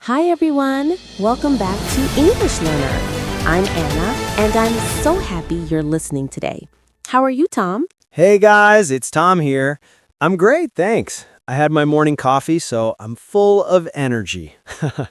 Hi everyone! Welcome back to English Learner. I'm Anna, and I'm so happy you're listening today. How are you, Tom? Hey guys, it's Tom here. I'm great, thanks. I had my morning coffee, so I'm full of energy. How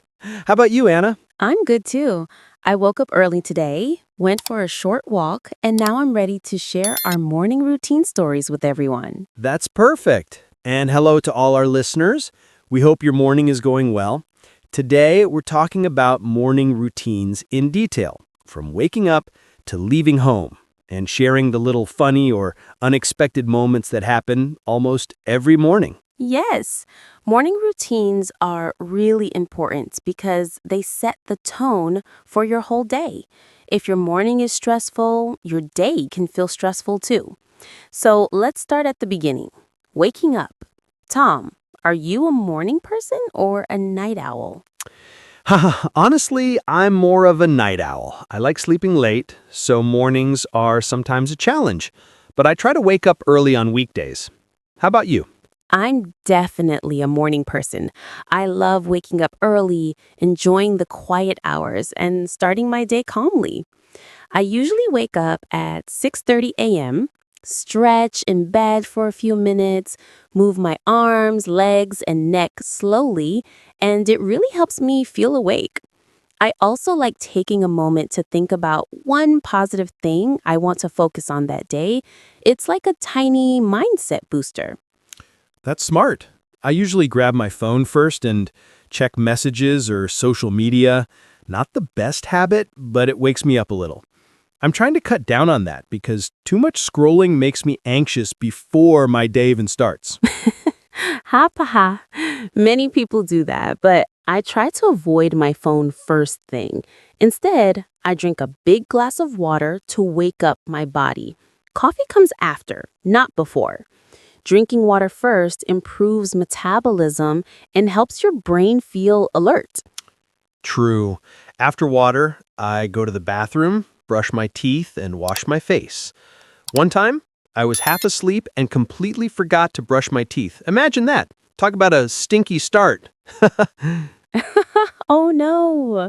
about you, Anna? I'm good too. I woke up early today, went for a short walk, and now I'm ready to share our morning routine stories with everyone. That's perfect. And hello to all our listeners. We hope your morning is going well. Today, we're talking about morning routines in detail, from waking up to leaving home, and sharing the little funny or unexpected moments that happen almost every morning. Yes, morning routines are really important because they set the tone for your whole day. If your morning is stressful, your day can feel stressful too. So let's start at the beginning. Waking up. Tom, are you a morning person or a night owl? Honestly, I'm more of a night owl. I like sleeping late, so mornings are sometimes a challenge. But I try to wake up early on weekdays. How about you? I'm definitely a morning person. I love waking up early, enjoying the quiet hours, and starting my day calmly. I usually wake up at 6:30 a.m., stretch in bed for a few minutes, move my arms, legs, and neck slowly, and it really helps me feel awake. I also like taking a moment to think about one positive thing I want to focus on that day. It's like a tiny mindset booster. That's smart. I usually grab my phone first and check messages or social media. Not the best habit, but it wakes me up a little. I'm trying to cut down on that because too much scrolling makes me anxious before my day even starts. Ha ha ha. Many people do that, but I try to avoid my phone first thing. Instead, I drink a big glass of water to wake up my body. Coffee comes after, not before. Drinking water first improves metabolism and helps your brain feel alert. True. After water, I go to the bathroom, brush my teeth, and wash my face. One time, I was half asleep and completely forgot to brush my teeth. Imagine that. Talk about a stinky start. Oh no.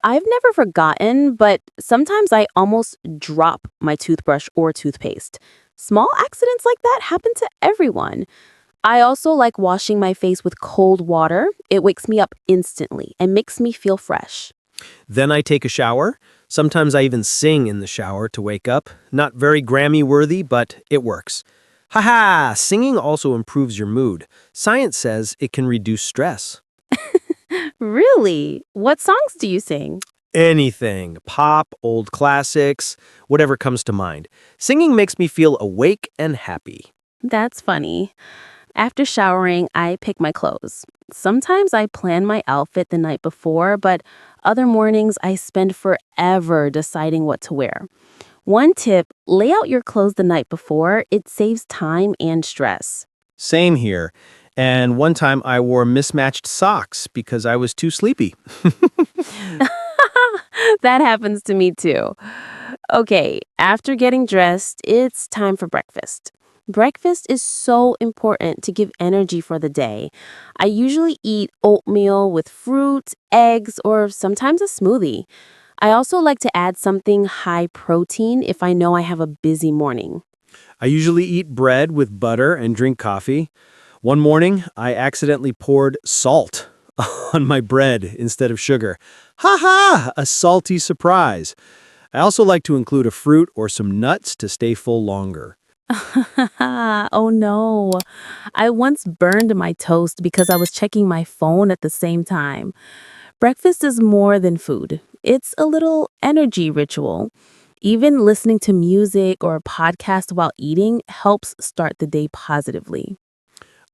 I've never forgotten, but sometimes I almost drop my toothbrush or toothpaste. Small accidents like that happen to everyone. I also like washing my face with cold water. It wakes me up instantly and makes me feel fresh. Then I take a shower. Sometimes I even sing in the shower to wake up. Not very Grammy worthy, but it works. Haha, singing also improves your mood. Science says it can reduce stress. Really? What songs do you sing? Anything, pop, old classics, whatever comes to mind. Singing makes me feel awake and happy. That's funny. After showering, I pick my clothes. Sometimes I plan my outfit the night before, but other mornings I spend forever deciding what to wear. One tip, lay out your clothes the night before. It saves time and stress. Same here. And one time I wore mismatched socks because I was too sleepy. That happens to me too. Okay, after getting dressed, it's time for breakfast. Breakfast is so important to give energy for the day. I usually eat oatmeal with fruit, eggs, or sometimes a smoothie. I also like to add something high protein if I know I have a busy morning. I usually eat bread with butter and drink coffee. One morning, I accidentally poured salt on my bread instead of sugar. Ha ha! A salty surprise. I also like to include a fruit or some nuts to stay full longer. Oh no. I once burned my toast because I was checking my phone at the same time. Breakfast is more than food. It's a little energy ritual. Even listening to music or a podcast while eating helps start the day positively.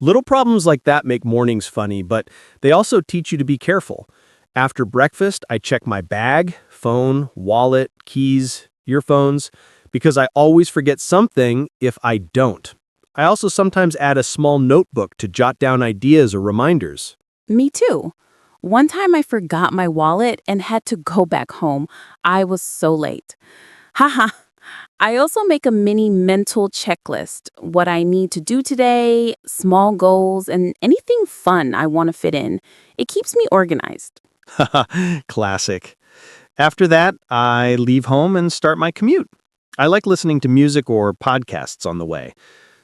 Little problems like that make mornings funny, but they also teach you to be careful. After breakfast, I check my bag, phone, wallet, keys, earphones, because I always forget something if I don't. I also sometimes add a small notebook to jot down ideas or reminders. Me too. One time I forgot my wallet and had to go back home. I was so late. Haha. I also make a mini mental checklist, what I need to do today, small goals, and anything fun I want to fit in. It keeps me organized. Classic. After that, I leave home and start my commute. I like listening to music or podcasts on the way.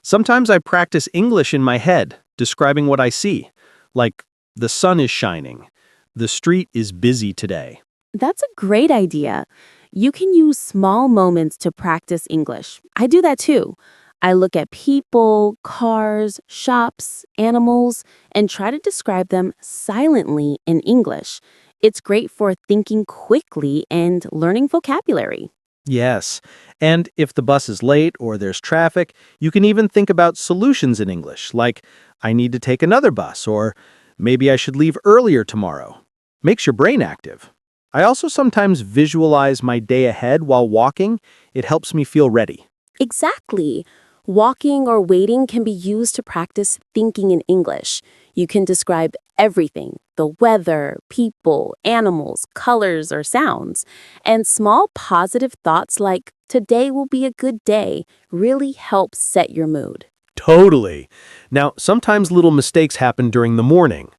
Sometimes I practice English in my head, describing what I see, like the sun is shining, the street is busy today. That's a great idea. You can use small moments to practice English. I do that too. I look at people, cars, shops, animals, and try to describe them silently in English. It's great for thinking quickly and learning vocabulary. Yes, and if the bus is late or there's traffic, you can even think about solutions in English, like, I need to take another bus, or maybe I should leave earlier tomorrow. Makes your brain active. I also sometimes visualize my day ahead while walking. It helps me feel ready. Exactly. Walking or waiting can be used to practice thinking in English. You can describe everything, the weather, people, animals, colors, or sounds. And small positive thoughts like, today will be a good day, really help set your mood. Totally. Now, sometimes little mistakes happen during the morning.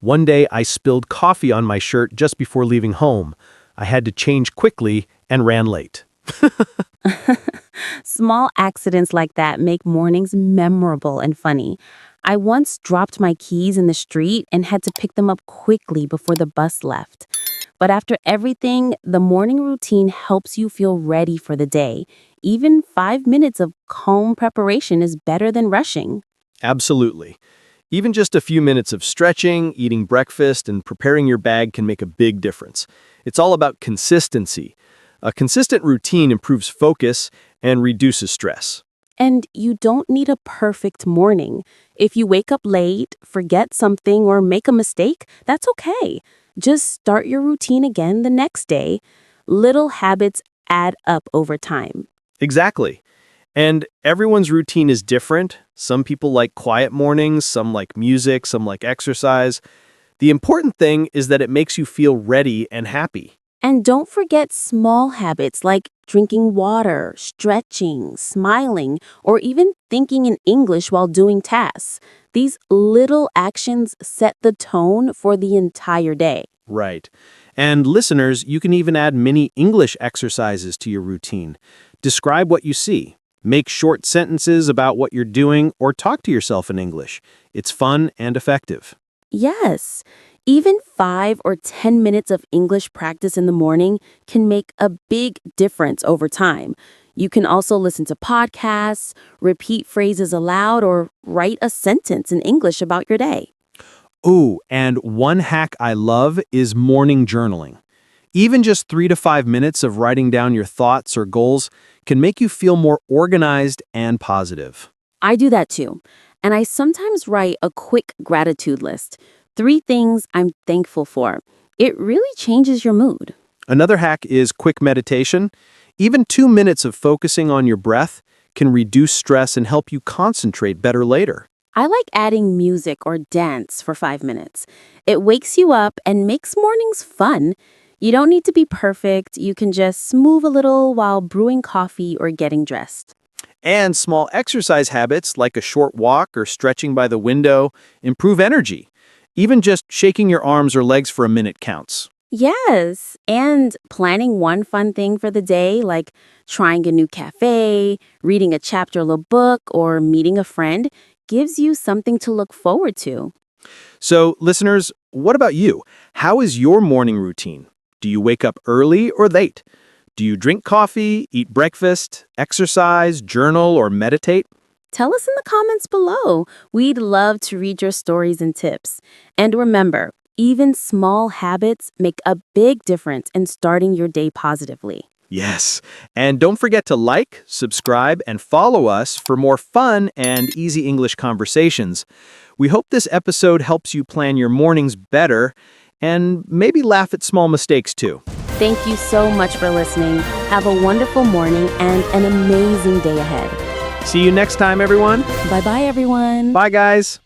One day I spilled coffee on my shirt just before leaving home. I had to change quickly and ran late. Small accidents like that make mornings memorable and funny. I once dropped my keys in the street and had to pick them up quickly before the bus left. But after everything, the morning routine helps you feel ready for the day. Even 5 minutes of calm preparation is better than rushing. Absolutely. Even just a few minutes of stretching, eating breakfast, and preparing your bag can make a big difference. It's all about consistency. A consistent routine improves focus and reduces stress. And you don't need a perfect morning. If you wake up late, forget something, or make a mistake, that's okay. Just start your routine again the next day. Little habits add up over time. Exactly. And everyone's routine is different. Some people like quiet mornings, some like music, some like exercise. The important thing is that it makes you feel ready and happy. And don't forget small habits like drinking water, stretching, smiling, or even thinking in English while doing tasks. These little actions set the tone for the entire day. Right. And listeners, you can even add mini English exercises to your routine. Describe what you see. Make short sentences about what you're doing or talk to yourself in English. It's fun and effective. Yes, even 5 or 10 minutes of English practice in the morning can make a big difference over time. You can also listen to podcasts, repeat phrases aloud, or write a sentence in English about your day. Ooh, and one hack I love is morning journaling. Even just 3 to 5 minutes of writing down your thoughts or goals can make you feel more organized and positive. I do that too. And I sometimes write a quick gratitude list. 3 things I'm thankful for. It really changes your mood. Another hack is quick meditation. Even 2 minutes of focusing on your breath can reduce stress and help you concentrate better later. I like adding music or dance for 5 minutes. It wakes you up and makes mornings fun. You don't need to be perfect. You can just move a little while brewing coffee or getting dressed. And small exercise habits like a short walk or stretching by the window improve energy. Even just shaking your arms or legs for a minute counts. Yes, and planning one fun thing for the day, like trying a new cafe, reading a chapter of a book, or meeting a friend, gives you something to look forward to. So, listeners, what about you? How is your morning routine? Do you wake up early or late? Do you drink coffee, eat breakfast, exercise, journal, or meditate? Tell us in the comments below. We'd love to read your stories and tips. And remember, even small habits make a big difference in starting your day positively. Yes. And don't forget to like, subscribe, and follow us for more fun and easy English conversations. We hope this episode helps you plan your mornings better and maybe laugh at small mistakes too. Thank you so much for listening. Have a wonderful morning and an amazing day ahead. See you next time, everyone. Bye-bye, everyone. Bye, guys.